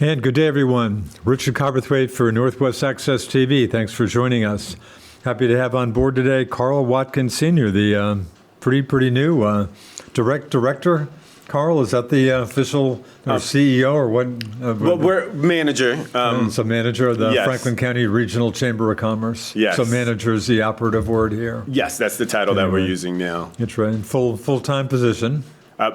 And good day, everyone. Richard Cowperthwait for Northwest Access TV. Thanks for joining us. Happy to have on board today Carl Watkins Sr., the pretty new director. Carl, is that the official or CEO or what? Well, we're manager. So manager of the yes. Franklin County Regional Chamber of Commerce. Yes. So manager is the operative word here. Yes, that's the title that we're using now. That's right. Full-time position.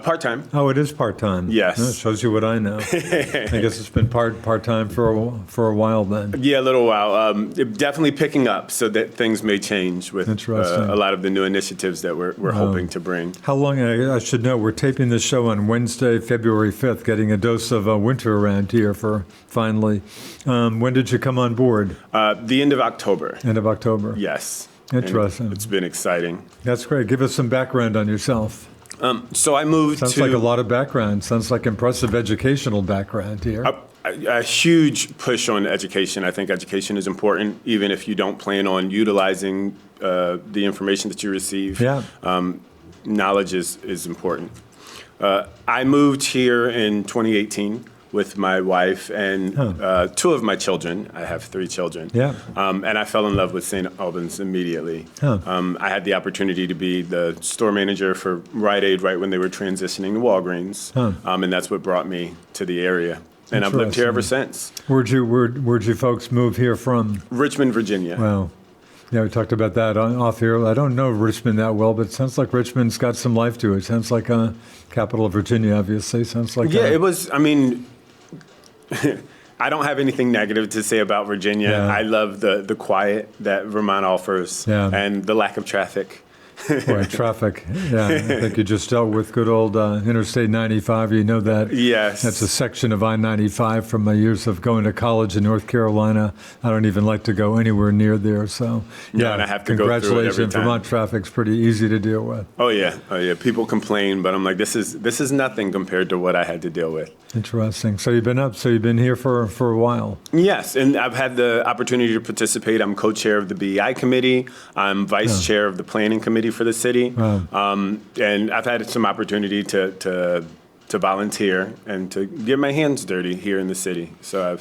Part-time. Oh, it is part-time. Yes. That shows you what I know. I guess it's been part-time for a while then. Yeah, a little while. Definitely picking up, so that things may change with a lot of the new initiatives that we're hoping to bring. How long, I should know, we're taping this show on Wednesday, February 5th, getting a dose of winter around here for finally. When did you come on board? The end of October. End of October. Yes. Interesting. And it's been exciting. That's great. Give us some background on yourself. So I moved Sounds like a lot of background. Sounds like impressive educational background here. A huge push on education. I think education is important, even if you don't plan on utilizing the information that you receive. Yeah. Knowledge is important. I moved here in 2018 with my wife and two of my children. I have 3 children. Yeah. And I fell in love with St. Albans immediately. I had the opportunity to be the store manager for Rite Aid right when they were transitioning to Walgreens. And that's what brought me to the area. And I've lived here ever since. Where'd you folks move here from? Richmond, Virginia. Wow. Yeah, we talked about that off here. I don't know Richmond that well, but it sounds like Richmond's got some life to it. Sounds like a capital of Virginia, obviously. Sounds like it was. I mean, I don't have anything negative to say about Virginia. Yeah. I love the quiet that Vermont offers and the lack of traffic. Boy, traffic. Yeah, I think you just dealt with good old Interstate 95. You know that. Yes. That's a section of I-95 from my years of going to college in North Carolina. I don't even like to go anywhere near there. So, yeah, and I have to go through it every congratulations. time. Vermont traffic's pretty easy to deal with. Oh yeah. People complain, but I'm like, this is nothing compared to what I had to deal with. Interesting. So you've been here for a while. Yes, and I've had the opportunity to participate. I'm co-chair of the BEI committee. I'm vice chair of the planning committee for the city. And I've had some opportunity to volunteer and to get my hands dirty here in the city. So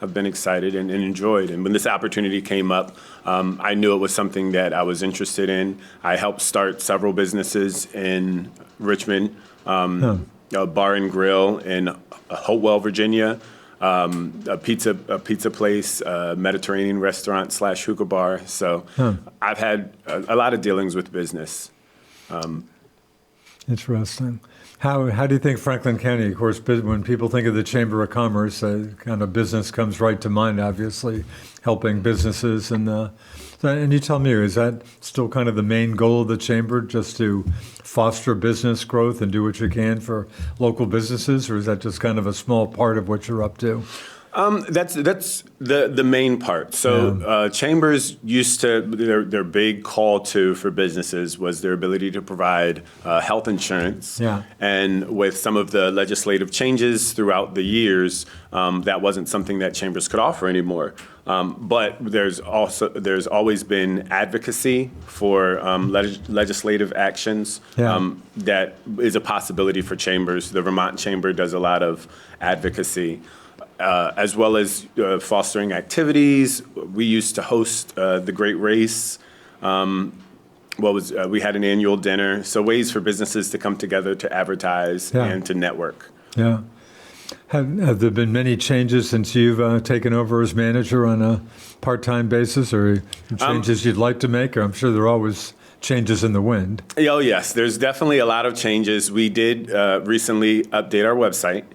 I've been excited and enjoyed. And when this opportunity came up, I knew it was something that I was interested in. I helped start several businesses in Richmond, a bar and grill in Hopewell, Virginia, a pizza place, Mediterranean restaurant / hookah bar. So I've had a lot of dealings with business. Interesting. How do you think Franklin County, of course, when people think of the Chamber of Commerce, kind of business comes right to mind, obviously, helping businesses. And you tell me, is that still kind of the main goal of the Chamber, just to foster business growth and do what you can for local businesses, or is that just kind of a small part of what you're up to? That's the main part. So chambers used to, their big call to for businesses was their ability to provide health insurance. Yeah. And with some of the legislative changes throughout the years, that wasn't something that chambers could offer anymore. But there's always been advocacy for legislative actions that is a possibility for chambers. The Vermont Chamber does a lot of advocacy. As well as fostering activities. We used to host the Great Race. We had an annual dinner. So ways for businesses to come together to advertise and to network. Yeah. Have there been many changes since you've taken over as manager on a part-time basis, or changes you'd like to make? Or I'm sure there are always changes in the wind. Oh, yes. There's definitely a lot of changes. We did recently update our website.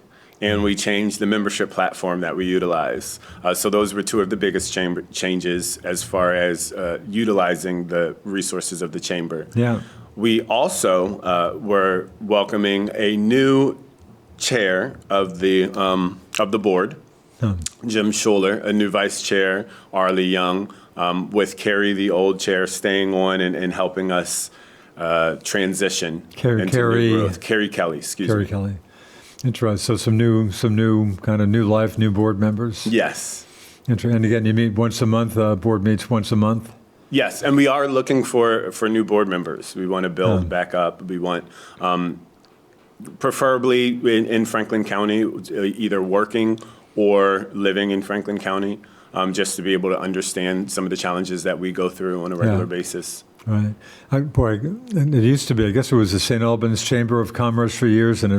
And we changed the membership platform that we utilize. So those were 2 of the biggest changes as far as utilizing the resources of the chamber. Yeah. We also were welcoming a new chair of the board, Jim Schuler, a new vice chair, Arlie Young, with Carrie, the old chair, staying on and helping us transition into new growth. Carrie Kelly, excuse me. Kelly. Interesting. So some new kind of new life, new board members. Yes. And again, you meet once a month. Board meets once a month. Yes, and we are looking for new board members. We want to build back up. We want, preferably in Franklin County, either working or living in Franklin County, just to be able to understand some of the challenges that we go through on a regular basis. Right. It used to be, I guess it was the St. Albans Chamber of Commerce for years, and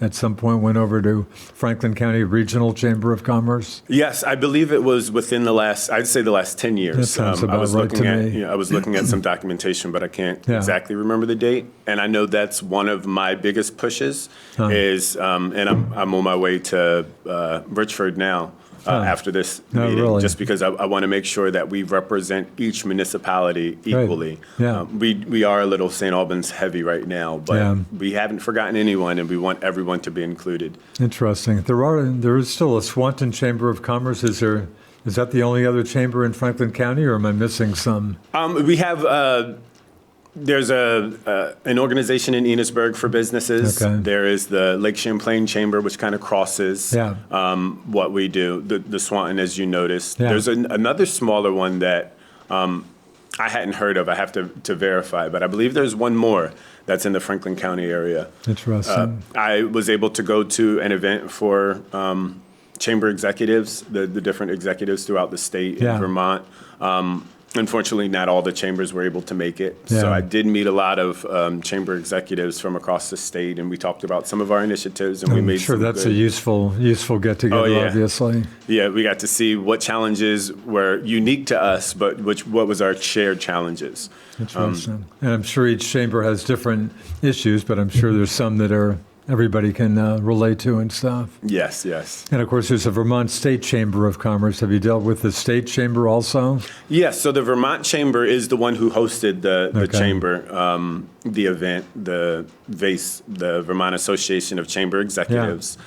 at some point went over to Franklin County Regional Chamber of Commerce. Yes, I believe it was within the last 10 years. That sounds about right to me. I was looking at some documentation, but I can't exactly remember the date. And I know that's one of my biggest pushes is, and I'm on my way to Richford now. After this meeting, really? just because I want to make sure that we represent each municipality equally. Right. Yeah. We are a little St. Albans heavy right now, but we haven't forgotten anyone, and we want everyone to be included. Interesting. There is still a Swanton Chamber of Commerce. Is that the only other chamber in Franklin County, or am I missing some? We have. There's an organization in Enosburg for businesses. Okay. There is the Lake Champlain Chamber, which kind of crosses what we do. The Swanton, as you noticed. There's another smaller one that I hadn't heard of. I have to verify, but I believe there's one more that's in the Franklin County area. Interesting. I was able to go to an event for chamber executives, the different executives throughout the state in Vermont. Unfortunately, not all the chambers were able to make it. So I did meet a lot of chamber executives from across the state, and we talked about some of our initiatives, and we made sure that's a useful get-together, obviously. Yeah, we got to see what challenges were unique to us, but what was our shared challenges. Interesting. And I'm sure each chamber has different issues, but I'm sure there's some that everybody can relate to and stuff. Yes. And of course, there's a Vermont State Chamber of Commerce. Have you dealt with the state chamber also? Yes. So the Vermont Chamber is the one who hosted the chamber, the event, the VACE, the Vermont Association of Chamber Executives.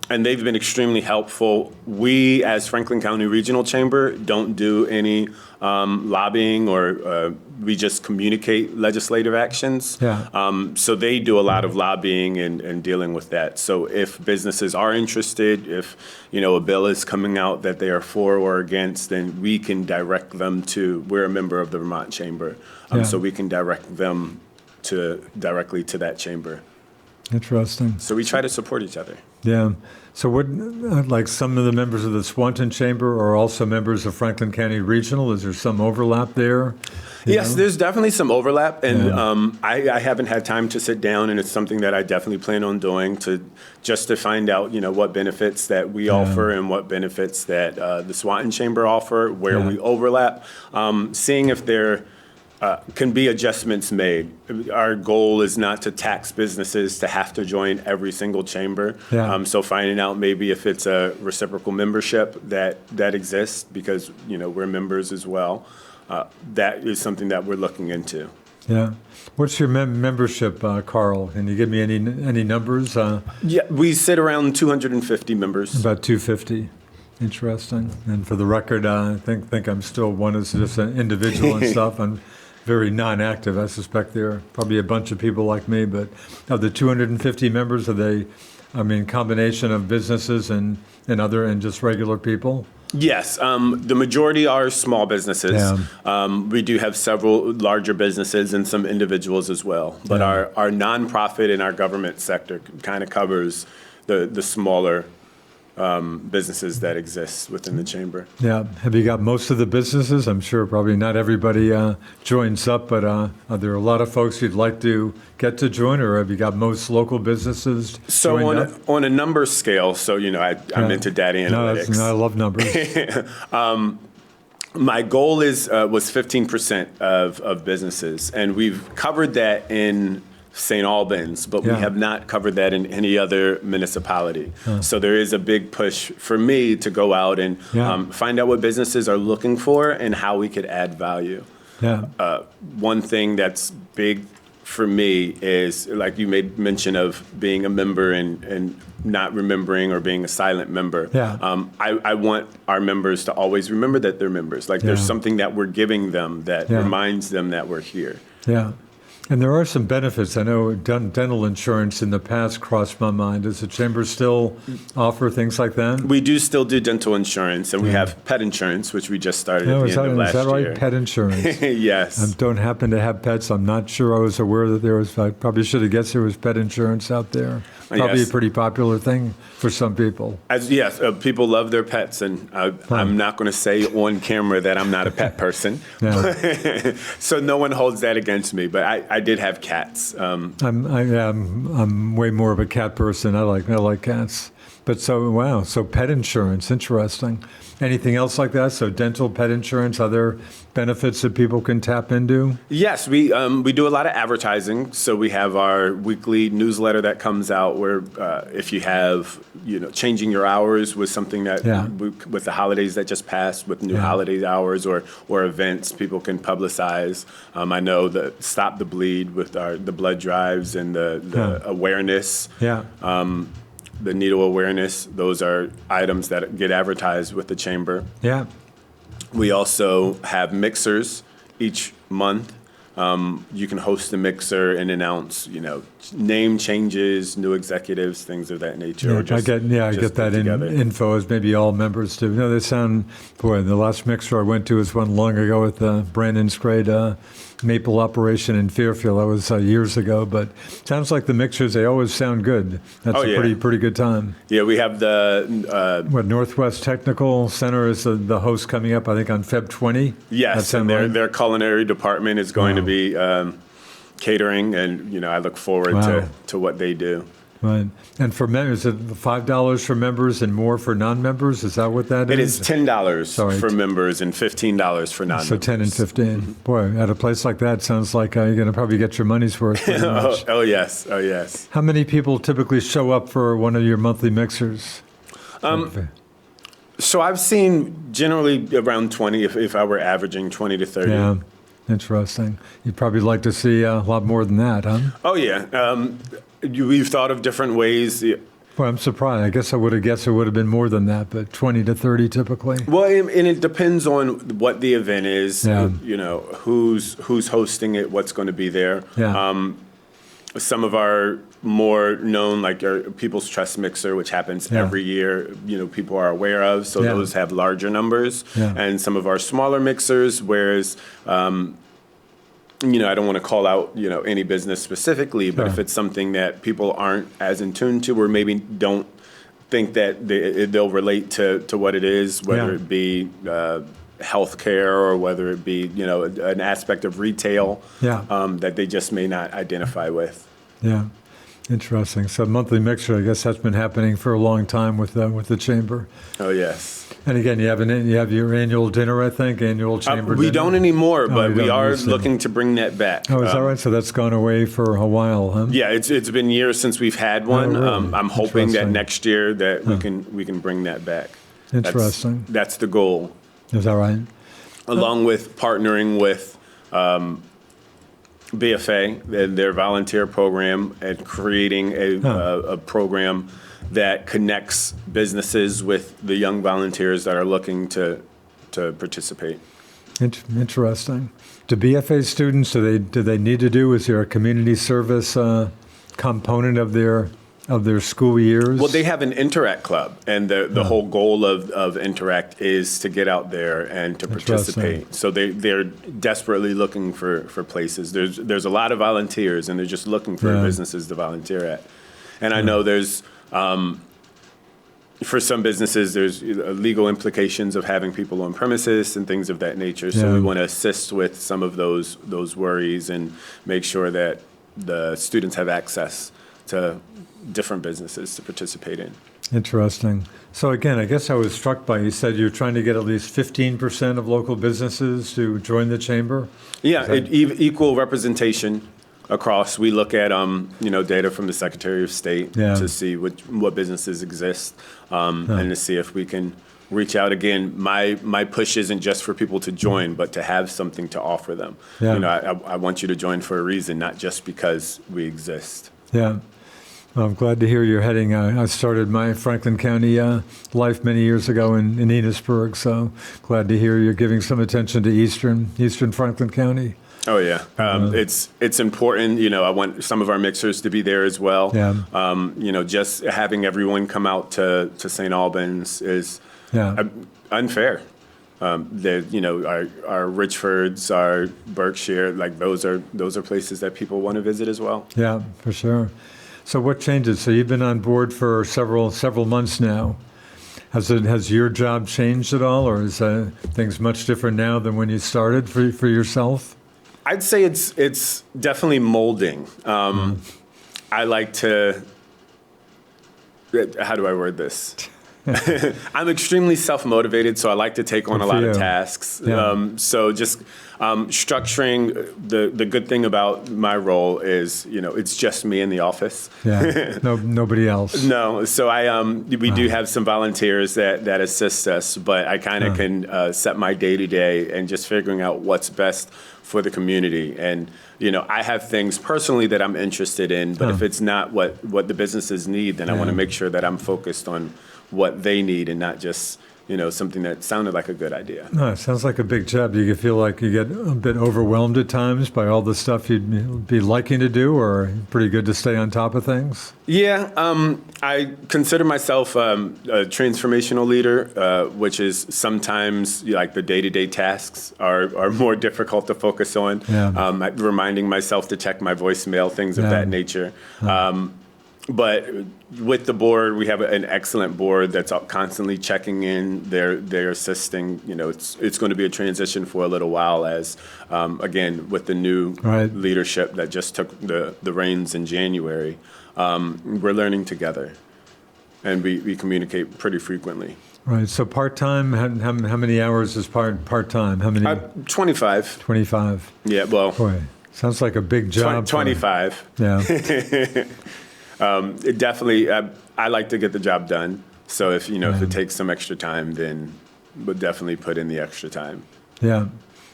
And they've been extremely helpful. We, as Franklin County Regional Chamber, don't do any lobbying or we just communicate legislative actions. So they do a lot of lobbying and dealing with that. So if businesses are interested, if a bill is coming out that they are for or against, then we can direct them we're a member of the Vermont Chamber, so we can direct them directly to that chamber. Interesting. So we try to support each other. Yeah. So like some of the members of the Swanton Chamber are also members of Franklin County Regional? Is there some overlap there? Yes, there's definitely some overlap. And I haven't had time to sit down, and it's something that I definitely plan on doing to find out, what benefits that we offer and what benefits that the Swanton Chamber offer, where we overlap, seeing if there can be adjustments made. Our goal is not to tax businesses to have to join every single chamber. So finding out maybe if it's a reciprocal membership that exists, because we're members as well. That is something that we're looking into. Yeah. What's your membership, Carl? Can you give me any numbers? We sit around 250 members. About 250. Interesting. And for the record, I think I'm still one as just an individual and stuff. I'm very non-active. I suspect there are probably a bunch of people like me, but of the 250 members, are they, combination of businesses and just regular people? Yes, the majority are small businesses. We do have several larger businesses and some individuals as well. But our nonprofit and our government sector kind of covers the smaller businesses that exist within the chamber. Yeah. Have you got most of the businesses? I'm sure probably not everybody joins up, but are there a lot of folks you'd like to get to join, or have you got most local businesses joined up? On a number scale, I'm into data analytics. I love numbers. My goal was 15% of businesses, and we've covered that in St. Albans, but we have not covered that in any other municipality. So there is a big push for me to go out and find out what businesses are looking for and how we could add value. One thing that's big for me is, like you made mention of being a member and not remembering or being a silent member. I want our members to always remember that they're members. Like there's something that we're giving them that reminds them that we're here. And there are some benefits. I know dental insurance in the past crossed my mind. Does the chamber still offer things like that? We do still do dental insurance, and we have pet insurance, which we just started at the end of last year. Is that right? Pet insurance? Yes. I don't happen to have pets. I'm not sure I was aware that there was. I probably should have guessed there was pet insurance out there. Probably a pretty popular thing for some people. Yes, people love their pets, and I'm not going to say on camera that I'm not a pet person. So no one holds that against me, but I did have cats. I'm way more of a cat person. I like cats. But so pet insurance, interesting. Anything else like that? So dental, pet insurance, other benefits that people can tap into? Yes, we do a lot of advertising. So we have our weekly newsletter that comes out where if you have, changing your hours was something that with the holidays that just passed, with new holiday hours or events, people can publicize. I know the Stop the Bleed with the blood drives and the awareness. The needle awareness, those are items that get advertised with the chamber. Yeah. We also have mixers each month. You can host a mixer and announce, name changes, new executives, things of that nature. Yeah, I get that info as maybe all members do. They sound, boy, the last mixer I went to was one long ago with Brandon's great maple operation in Fairfield. That was years ago, but sounds like the mixers, they always sound good. That's a pretty good time. Yeah, we have the... Northwest Technical Center is the host coming up, I think, on Feb 20. Yes, and their culinary department is going to be catering, and, I look forward to what they do. Right. And for members, is it $5 for members and more for non-members? Is that what that is? It is $10 for members and $15 for non-members. So 10 and 15. Mm-hmm. Boy, at a place like that, sounds like you're going to probably get your money's worth pretty much. Oh, yes. Oh, yes. How many people typically show up for one of your monthly mixers? So I've seen generally around 20, if I were averaging 20 to 30. Yeah. Interesting. You'd probably like to see a lot more than that, huh? Oh, yeah. We've thought of different ways. Well, I'm surprised. I guess I would have guessed it would have been more than that, but 20 to 30 typically. Well, and it depends on what the event is, who's hosting it, what's going to be there. Yeah. Some of our more known, like our People's Trust Mixer, which happens every year, people are aware of, so those have larger numbers. Yeah. And some of our smaller mixers, whereas... I don't want to call out, any business specifically, but if it's something that people aren't as in tune to or maybe don't think that they'll relate to what it is, whether it be healthcare or whether it be, an aspect of retail that they just may not identify with. Yeah. Interesting. So monthly mixer, I guess that's been happening for a long time with the chamber. Oh, yes. And again, you have your annual dinner, I think, annual chamber dinner. We don't anymore, but we are looking to bring that back. Oh, is that right? So that's gone away for a while, huh? Yeah, it's been years since we've had one. Oh, really? I'm hoping that next year that we can bring that back. Interesting. That's the goal. Is that right? Along with partnering with BFA and their volunteer program and creating a program that connects businesses with the young volunteers that are looking to participate. Interesting. Do BFA students, do they need to do, is there a community service component of their school years? Well, they have an Interact club, and the whole goal of Interact is to get out there and to participate. So they're desperately looking for places. There's a lot of volunteers, and they're just looking for businesses to volunteer at. And I know there's for some businesses, there's legal implications of having people on premises and things of that nature. So we want to assist with some of those worries and make sure that the students have access to different businesses to participate in. Interesting. So again, I guess I was struck by, you said you're trying to get at least 15% of local businesses to join the chamber? Yeah, equal representation across. We look at data from the Secretary of State to see what businesses exist and to see if we can reach out. Again, my push isn't just for people to join, but to have something to offer them. I want you to join for a reason, not just because we exist. Yeah. Well, I'm glad to hear you're heading. I started my Franklin County life many years ago in Enosburg, so glad to hear you're giving some attention to Eastern Franklin County. Oh yeah, it's important. I want some of our mixers to be there as well. Yeah. Just having everyone come out to St. Albans is unfair. Our Richfords, our Berkshire, like those are places that people want to visit as well. Yeah, for sure. So what changes? So you've been on board for several months now. Has your job changed at all, or is things much different now than when you started for yourself? I'd say it's definitely molding. I like to. How do I word this? I'm extremely self-motivated, so I like to take on a lot of tasks. Yeah. So just structuring, the good thing about my role is, it's just me in the office. Yeah, nobody else. No, so we do have some volunteers that assist us, but I kind of can set my day-to-day and just figuring out what's best for the community. And, I have things personally that I'm interested in, but if it's not what the businesses need, then I want to make sure that I'm focused on what they need and not just, something that sounded like a good idea. No, it sounds like a big job. Do you feel like you get a bit overwhelmed at times by all the stuff you'd be liking to do, or pretty good to stay on top of things? Yeah, I consider myself a transformational leader, which is sometimes like the day-to-day tasks are more difficult to focus on. Yeah. Reminding myself to check my voicemail, things of that nature. But with the board, we have an excellent board that's constantly checking in. They're assisting. It's going to be a transition for a little while as, again, with the new leadership that just took the reins in January. We're learning together, and we communicate pretty frequently. Right. So part-time, how many hours is part-time? How many? 25. 25. Yeah, well. Boy, sounds like a big job. 25. Yeah. It definitely, I like to get the job done. So if it takes some extra time, then we'll definitely put in the extra time. Yeah.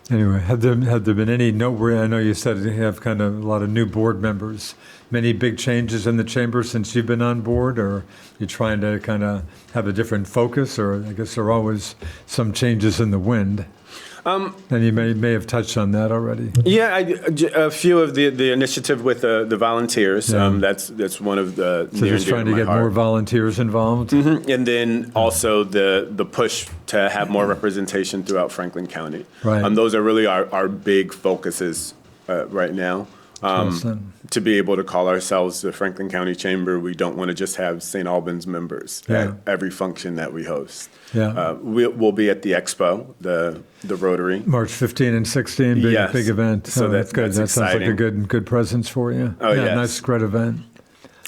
Anyway, have there been any noteworthy? I know you said you have kind of a lot of new board members. Many big changes in the chamber since you've been on board, or you're trying to kind of have a different focus, or I guess there are always some changes in the wind. And you may have touched on that already. Yeah, a few of the initiative with the volunteers. That's one of the. So just trying to get more volunteers involved. Mm-hmm. And then also the push to have more representation throughout Franklin County. Right. Those are really our big focuses right now. To be able to call ourselves the Franklin County Chamber, we don't want to just have St. Albans members at every function that we host. Yeah. We'll be at the Expo, the Rotary. March 15 and 16, big event. So that's good. That sounds like a good presence for you. Oh, yeah. Nice, great event.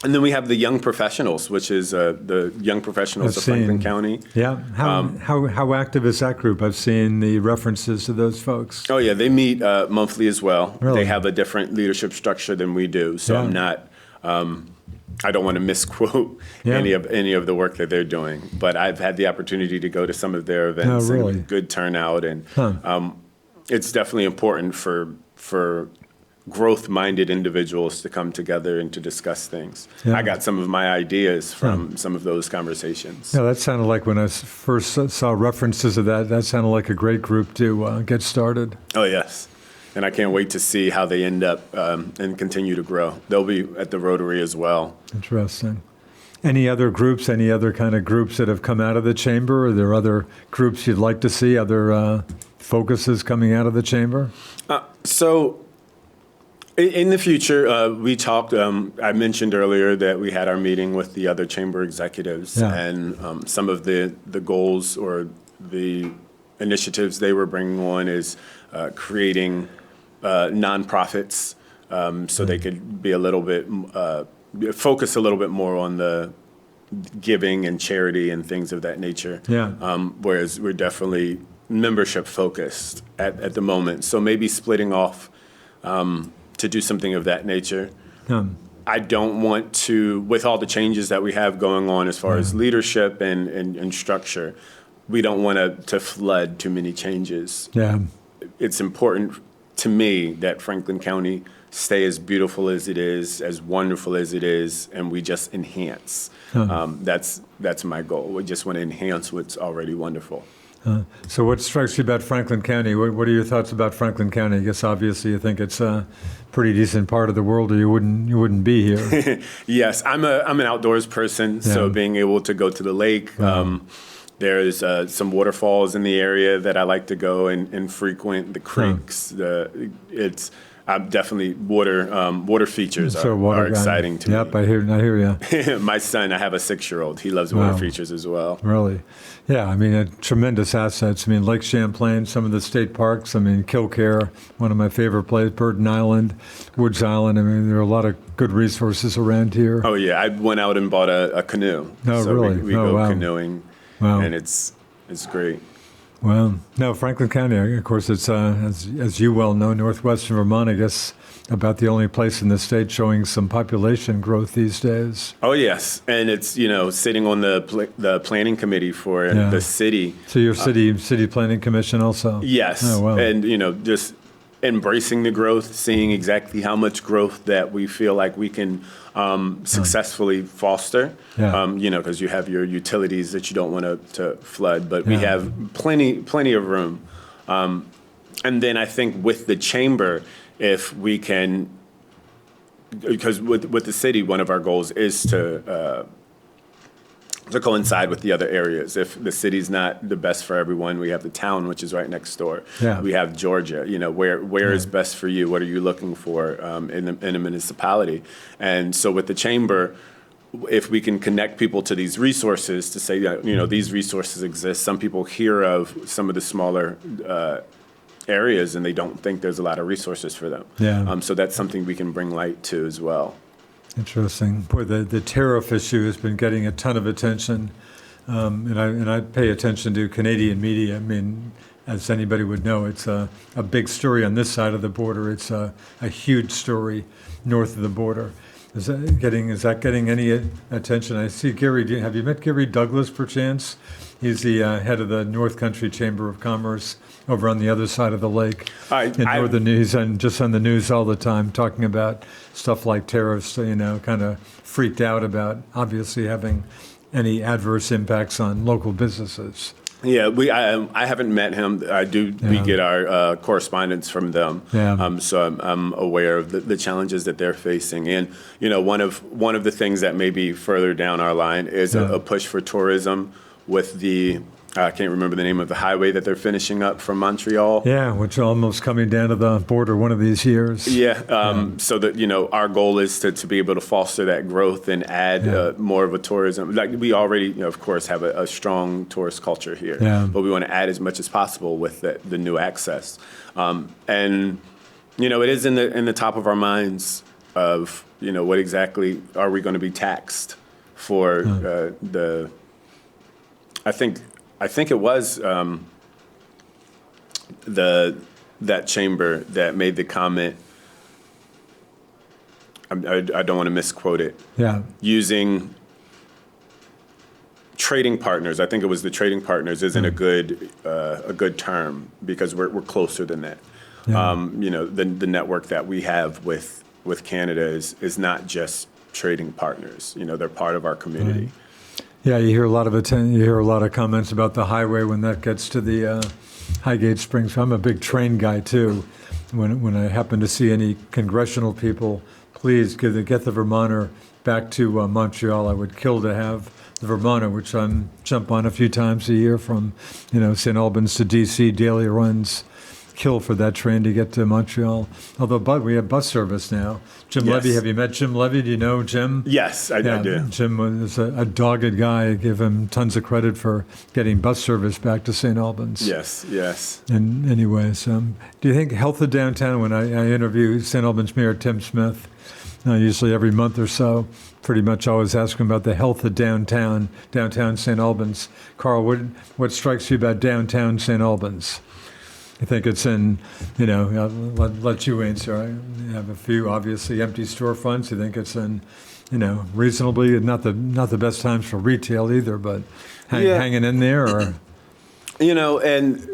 And then we have the Young Professionals, which is the Young Professionals of Franklin County. Yeah. How active is that group? I've seen the references to those folks. Oh, yeah. They meet monthly as well. Really? They have a different leadership structure than we do. So I'm not, I don't want to misquote any of the work that they're doing. But I've had the opportunity to go to some of their events. Oh, really? And good turnout. And it's definitely important for growth-minded individuals to come together and to discuss things. Yeah. I got some of my ideas from some of those conversations. Yeah, that sounded like when I first saw references of that sounded like a great group to get started. Oh, yes. And I can't wait to see how they end up and continue to grow. They'll be at the Rotary as well. Interesting. Any other groups, any other kind of groups that have come out of the chamber? Are there other groups you'd like to see, other focuses coming out of the chamber? So in the future, we talked, I mentioned earlier that we had our meeting with the other chamber executives, and some of the goals or the initiatives they were bringing on is creating nonprofits so they could be a little bit, focus a little bit more on the giving and charity and things of that nature. Yeah. Whereas we're definitely membership focused at the moment. So maybe splitting off to do something of that nature. I don't want to, with all the changes that we have going on as far as leadership and structure, we don't want to flood too many changes. Yeah. It's important to me that Franklin County stay as beautiful as it is, as wonderful as it is, and we just enhance. That's my goal. We just want to enhance what's already wonderful. So what strikes you about Franklin County? What are your thoughts about Franklin County? I guess obviously you think it's a pretty decent part of the world, or you wouldn't be here. Yes, I'm an outdoors person, so being able to go to the lake. There's some waterfalls in the area that I like to go and frequent. The creeks, it's definitely water features are exciting to me. Yep, I hear you. My son, I have a 6-year-old. He loves water features as well. Really? Yeah, I mean, tremendous assets. I mean, Lake Champlain, some of the state parks. I mean, Kilcare, one of my favorite places, Burton Island, Woods Island. I mean, there are a lot of good resources around here. Oh, yeah. I went out and bought a canoe. Oh, so really? We go wow. canoeing, and it's great. Well, no, Franklin County, of course, it's, as you well know, northwestern Vermont, I guess, about the only place in the state showing some population growth these days. Oh, yes. And it's, sitting on the planning committee for the city. So your city planning commission also? Yes. Oh, wow. And, just embracing the growth, seeing exactly how much growth that we feel like we can successfully foster. Yeah. Because you have your utilities that you don't want to flood, but we have plenty of room. And then I think with the chamber, if we can, because with the city, one of our goals is to coincide with the other areas. If the city's not the best for everyone, we have the town, which is right next door. Yeah. We have Georgia. Where is best for you? What are you looking for in a municipality? And so with the chamber, if we can connect people to these resources to say that, these resources exist. Some people hear of some of the smaller areas and they don't think there's a lot of resources for them. Yeah. So that's something we can bring light to as well. Interesting. Boy, the tariff issue has been getting a ton of attention, and I pay attention to Canadian media. I mean, as anybody would know, it's a big story on this side of the border. It's a huge story north of the border. Is that getting any attention? I see Gary. Have you met Gary Douglas, perchance? He's the head of the North Country Chamber of Commerce over on the other side of the lake. He's just on the news all the time talking about stuff like tariffs, kind of freaked out about obviously having any adverse impacts on local businesses. Yeah, I haven't met him. We get our correspondence from them. Yeah. So I'm aware of the challenges that they're facing. And, one of the things that may be further down our line is a push for tourism with I can't remember the name of the highway that they're finishing up from Montreal. Yeah, which is almost coming down to the border one of these years. Yeah, so that, our goal is to be able to foster that growth and add more of a tourism. Like we already, of course, have a strong tourist culture here, but we want to add as much as possible with the new access. And, it is in the top of our minds of, what exactly are we going to be taxed for I think it was that chamber that made the comment. I don't want to misquote it. Yeah. Using trading partners, I think it was the trading partners, isn't a good term because we're closer than that. Yeah. The network that we have with Canada is not just trading partners. They're part of our community. Right. Yeah, you hear a lot of comments about the highway when that gets to the Highgate Springs. I'm a big train guy too. When I happen to see any congressional people, please get the Vermonter back to Montreal. I would kill to have the Vermonter, which I jump on a few times a year from, St. Albans to D.C. daily runs. Kill for that train to get to Montreal. Although, we have bus service now. Jim Levy, have you met Jim Levy? Do you know Jim? Yes, I do. Jim was a dogged guy. I give him tons of credit for getting bus service back to St. Albans. Yes. And anyways, do you think health of downtown, when I interview St. Albans Mayor Tim Smith, usually every month or so, pretty much always ask him about the health of downtown St. Albans. Carl, what strikes you about downtown St. Albans? I think it's in, I'll let you answer. I have a few, obviously, empty storefronts. I think it's in, reasonably, not the best times for retail either, but hanging in there, or and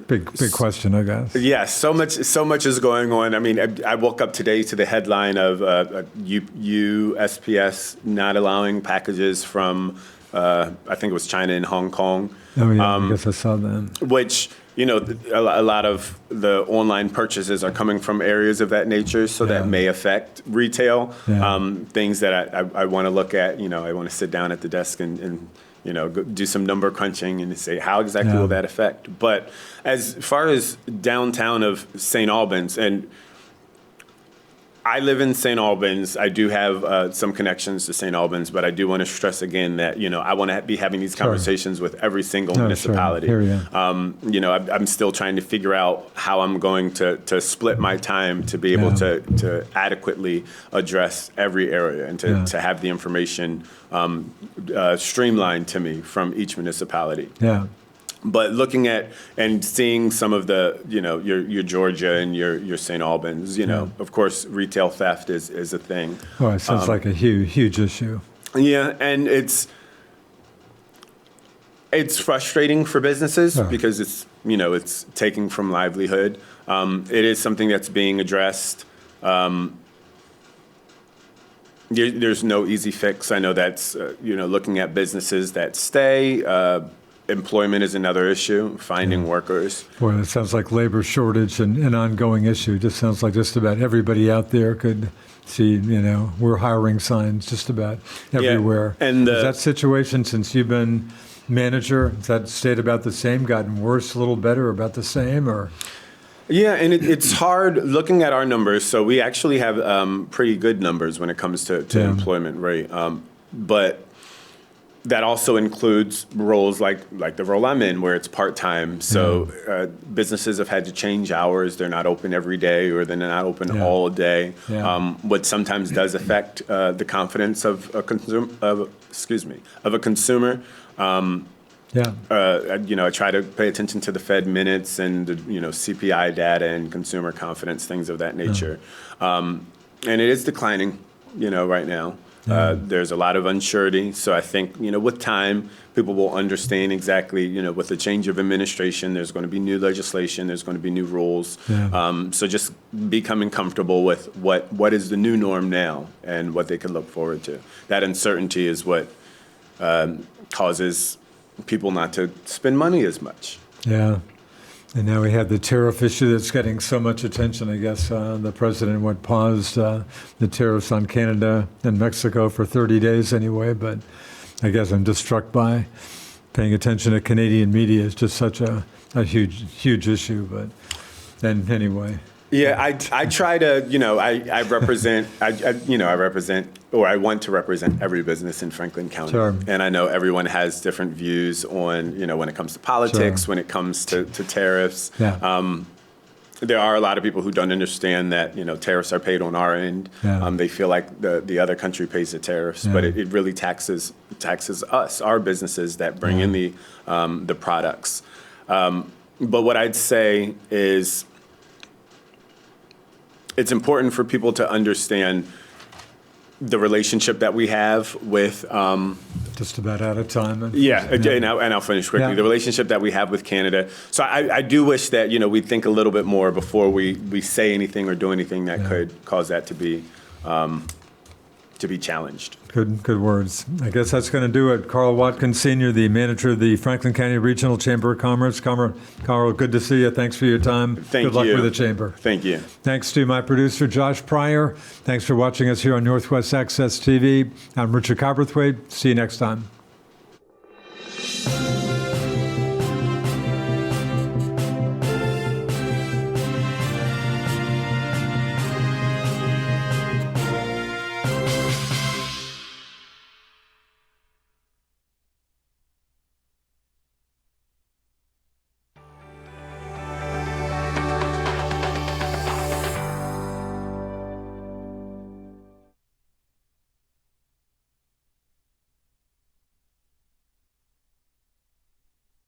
big question, I guess. Yeah, so much is going on. I mean, I woke up today to the headline of USPS not allowing packages from, I think it was China and Hong Kong. Oh, yeah, I guess I saw that. which, a lot of the online purchases are coming from areas of that nature, so that may affect retail. Yeah. Things that I want to look at, I want to sit down at the desk and do some number crunching and say, how exactly will that affect? But as far as downtown of St. Albans, and I live in St. Albans. I do have some connections to St. Albans, but I do want to stress again that, I want to be having these conversations with every single municipality. Sure. Here you go. I'm still trying to figure out how I'm going to split my time to be able to adequately address every area and to have the information streamlined to me from each municipality. Yeah. But looking at and seeing some of the, your Georgia and your St. Albans, of course, retail theft is a thing. Well, it sounds like a huge issue. Yeah, and it's frustrating for businesses because it's taking from livelihood. It is something that's being addressed. There's no easy fix. I know that's, looking at businesses that stay. Employment is another issue, finding workers. Boy, it sounds like labor shortage and an ongoing issue. Just sounds like just about everybody out there could see, we're hiring signs just about everywhere. Yeah, and is that situation, since you've been manager, has that stayed about the same, gotten worse, a little better, about the same, or? Yeah, and it's hard looking at our numbers. So we actually have pretty good numbers when it comes to employment rate. But that also includes roles like the role I'm in, where it's part-time. So businesses have had to change hours. They're not open every day, or they're not open all day, what sometimes does affect the confidence of a consumer. I try to pay attention to the Fed minutes and the CPI data and consumer confidence, things of that nature. And it is declining, right now. There's a lot of uncertainty. So I think, with time, people will understand exactly, with the change of administration, there's going to be new legislation, there's going to be new rules. So just becoming comfortable with what is the new norm now and what they can look forward to. That uncertainty is what causes people not to spend money as much. Yeah. And now we have the tariff issue that's getting so much attention. I guess the president paused the tariffs on Canada and Mexico for 30 days anyway. But I guess I'm just struck by paying attention to Canadian media. It's just such a huge issue. But then anyway. Yeah, I try to, I represent, I want to represent every business in Franklin County. Sure. And I know everyone has different views on, when it comes to politics, when it comes to tariffs. Yeah. There are a lot of people who don't understand that, tariffs are paid on our end. They feel like the other country pays the tariffs, but it really taxes us, our businesses that bring in the products. But what I'd say is, it's important for people to understand the relationship that we have with. Just about out of time. And I'll finish quickly. Yeah. The relationship that we have with Canada. So I do wish that we think a little bit more before we say anything or do anything that could cause that to be challenged. Good words. I guess that's going to do it. Carl Watkins, Sr., the manager of the Franklin County Regional Chamber of Commerce. Carl, good to see you. Thanks for your time. Thank you. Good luck with the chamber. Thank you. Thanks to my producer, Josh Pryor. Thanks for watching us here on Northwest Access TV. I'm Richard Cowperthwait. See you next time.